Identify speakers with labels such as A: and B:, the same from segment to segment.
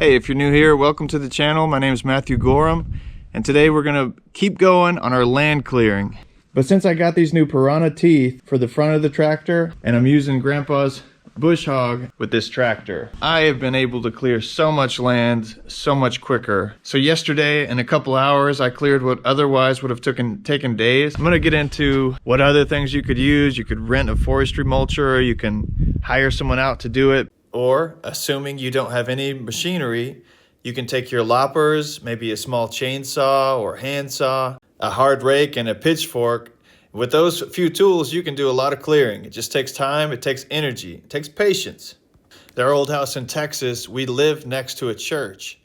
A: Hey, if you're new here, welcome to the channel. My name is Matthew Gorham, and today we're gonna keep going on our land clearing. But since I got these new piranha teeth for the front of the tractor, and I'm using Grandpa's bush hog with this tractor, I have been able to clear so much land so much quicker. So yesterday, in a couple hours, I cleared what otherwise would have taken days. I'm gonna get into what other things you could use. You could rent a forestry mulcher, you can hire someone out to do it. Or, assuming you don't have any machinery, you can take your loppers, maybe a small chainsaw or handsaw, a hard rake, and a pitchfork. With those few tools, you can do a lot of clearing. It just takes time, it takes energy, it takes patience. At our old house in Texas, we lived next to a church.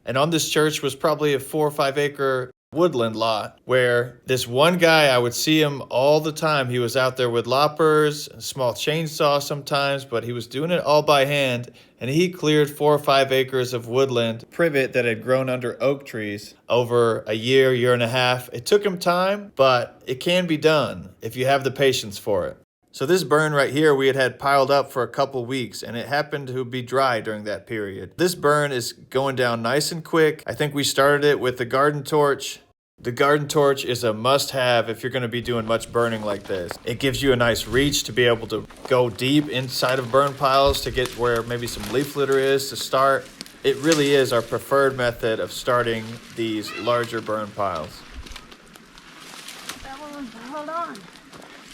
A: And on this church was probably a 4 or 5 acre woodland lot where this one guy, I would see him all the time. He was out there with loppers, a small chainsaw sometimes, but he was doing it all by hand, and he cleared 4 or 5 acres of woodland privet that had grown under oak trees over a year and a half. It took him time, but it can be done if you have the patience for it. So this burn right here we had piled up for a couple weeks, and it happened to be dry during that period. This burn is going down nice and quick. I think we started it with the garden torch. The garden torch is a must-have if you're going to be doing much burning like this. It gives you a nice reach to be able to go deep inside of burn piles to get where maybe some leaf litter is to start. It really is our preferred method of starting these larger burn piles.
B: Hold on.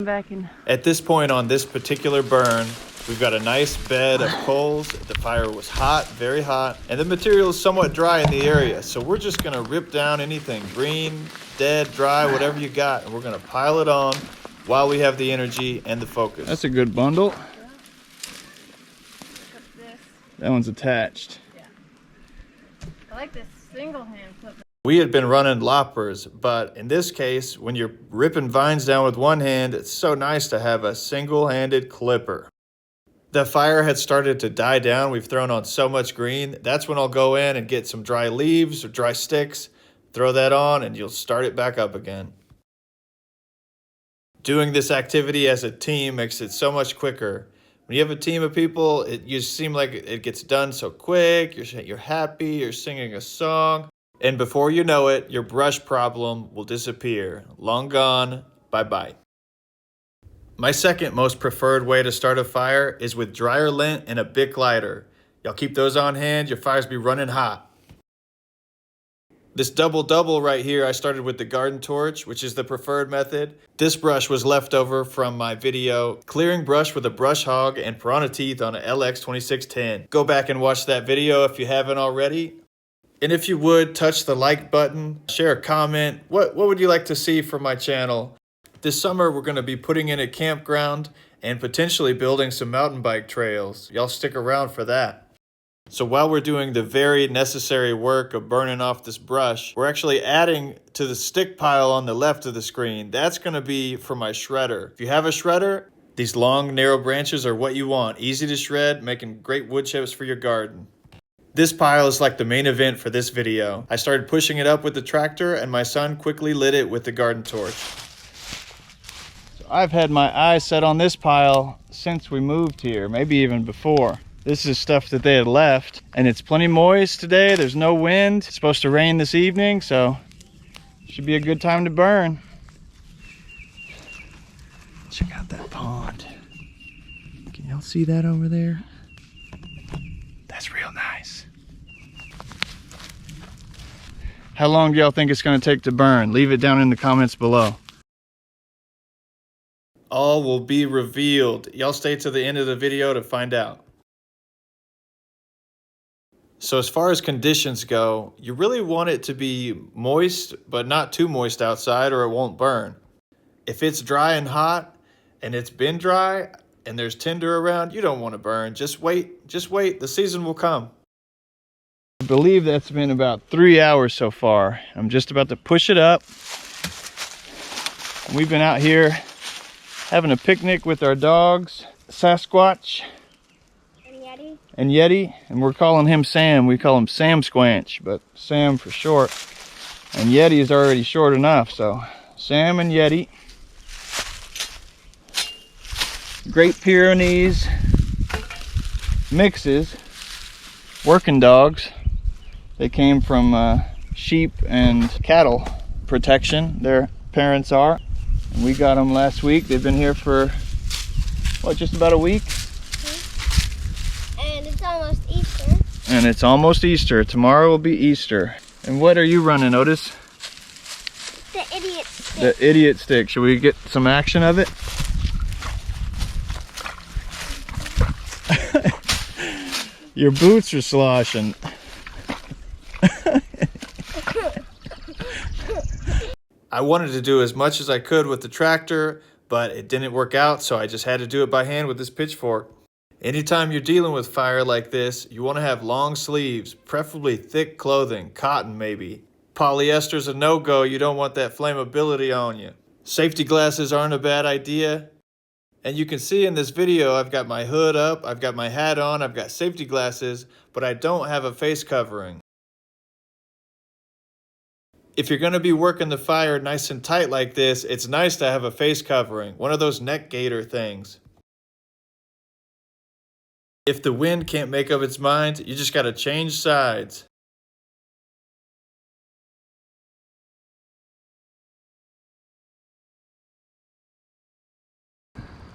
B: Back in.
A: At this point on this particular burn, we've got a nice bed of coals. The fire was hot, very hot, and the material is somewhat dry in the area. So we're just gonna rip down anything green, dead, dry, whatever you got, and we're gonna pile it on while we have the energy and the focus. That's a good bundle. That one's attached.
B: Yeah. I like this single hand clip.
A: We had been running loppers, but in this case, when you're ripping vines down with one hand, it's so nice to have a single-handed clipper. The fire had started to die down. We've thrown on so much green. That's when I'll go in and get some dry leaves or dry sticks, throw that on, and you'll start it back up again. Doing this activity as a team makes it so much quicker. When you have a team of people, you seem like it gets done so quick. You're happy, you're singing a song, and before you know it, your brush problem will disappear. Long gone, bye-bye. My second most preferred way to start a fire is with dryer lint and a Bic lighter. Y'all keep those on hand, your fires be running hot. This double right here, I started with the garden torch, which is the preferred method. This brush was left over from my video, clearing brush with a brush hog and piranha teeth on an LX 2610. Go back and watch that video if you haven't already. And if you would, touch the like button, share a comment. What would you like to see from my channel? This summer, we're going to be putting in a campground and potentially building some mountain bike trails. Y'all stick around for that. So while we're doing the very necessary work of burning off this brush, we're actually adding to the stick pile on the left of the screen. That's going to be for my shredder. If you have a shredder, these long, narrow branches are what you want. Easy to shred, making great wood chips for your garden. This pile is like the main event for this video. I started pushing it up with the tractor, and my son quickly lit it with the garden torch. I've had my eyes set on this pile since we moved here, maybe even before. This is stuff that they had left, and it's plenty moist today. There's no wind. It's supposed to rain this evening, so should be a good time to burn. Check out that pond. Can y'all see that over there? That's real nice. How long do y'all think it's going to take to burn? Leave it down in the comments below. All will be revealed. Y'all stay to the end of the video to find out. So as far as conditions go, you really want it to be moist, but not too moist outside or it won't burn. If it's dry and hot, and it's been dry, and there's tinder around, you don't want to burn. Just wait, the season will come. I believe that's been about 3 hours so far. I'm just about to push it up. We've been out here having a picnic with our dogs, Sasquatch and Yeti, and we're calling him Sam. We call him Sam Squanch, but Sam for short. And Yeti is already short enough, so Sam and Yeti. Great Pyrenees mixes, working dogs. They came from sheep and cattle protection, their parents are. And we got them last week. They've been here for, what, just about a week?
C: And it's almost Easter.
A: And it's almost Easter. Tomorrow will be Easter. And what are you running, Otis?
C: The idiot stick.
A: The idiot stick. Should we get some action of it? Your boots are sloshing. I wanted to do as much as I could with the tractor, but it didn't work out, so I just had to do it by hand with this pitchfork. Anytime you're dealing with fire like this, you want to have long sleeves, preferably thick clothing, cotton maybe. Polyester's a no-go, you don't want that flammability on you. Safety glasses aren't a bad idea. And you can see in this video, I've got my hood up, I've got my hat on, I've got safety glasses, but I don't have a face covering. If you're going to be working the fire nice and tight like this, it's nice to have a face covering, one of those neck gaiter things. If the wind can't make up its mind, you just got to change sides.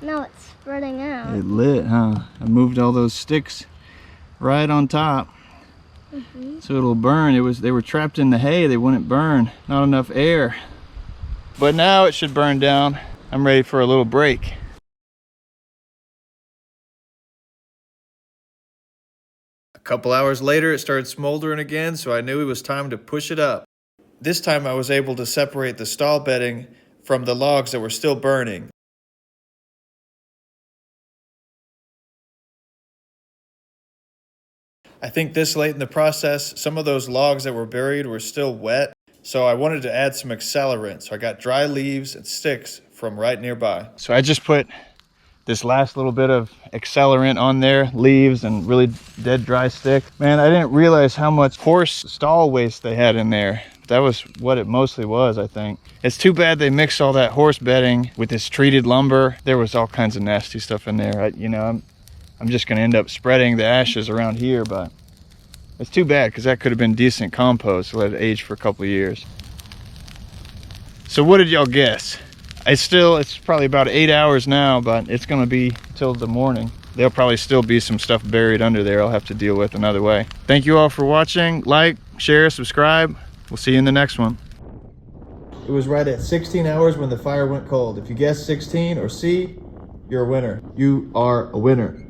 C: Now it's spreading out.
A: It lit, huh? I moved all those sticks right on top. So it'll burn. They were trapped in the hay, they wouldn't burn. Not enough air. But now it should burn down. I'm ready for a little break. A couple hours later, it started smoldering again, so I knew it was time to push it up. This time I was able to separate the stall bedding from the logs that were still burning. I think this late in the process, some of those logs that were buried were still wet, so I wanted to add some accelerant. So I got dry leaves and sticks from right nearby. So I just put this last little bit of accelerant on there, leaves and really dead dry sticks. Man, I didn't realize how much horse stall waste they had in there. That was what it mostly was, I think. It's too bad they mixed all that horse bedding with this treated lumber. There was all kinds of nasty stuff in there. I'm just gonna end up spreading the ashes around here, but it's too bad because that could have been decent compost. Let it age for a couple of years. So what did y'all guess? It's probably about 8 hours now, but it's gonna be till the morning. There'll probably still be some stuff buried under there I'll have to deal with another way. Thank you all for watching. Like, share, subscribe. We'll see you in the next one. It was right at 16 hours when the fire went cold. If you guessed 16 or C, you're a winner. You are a winner.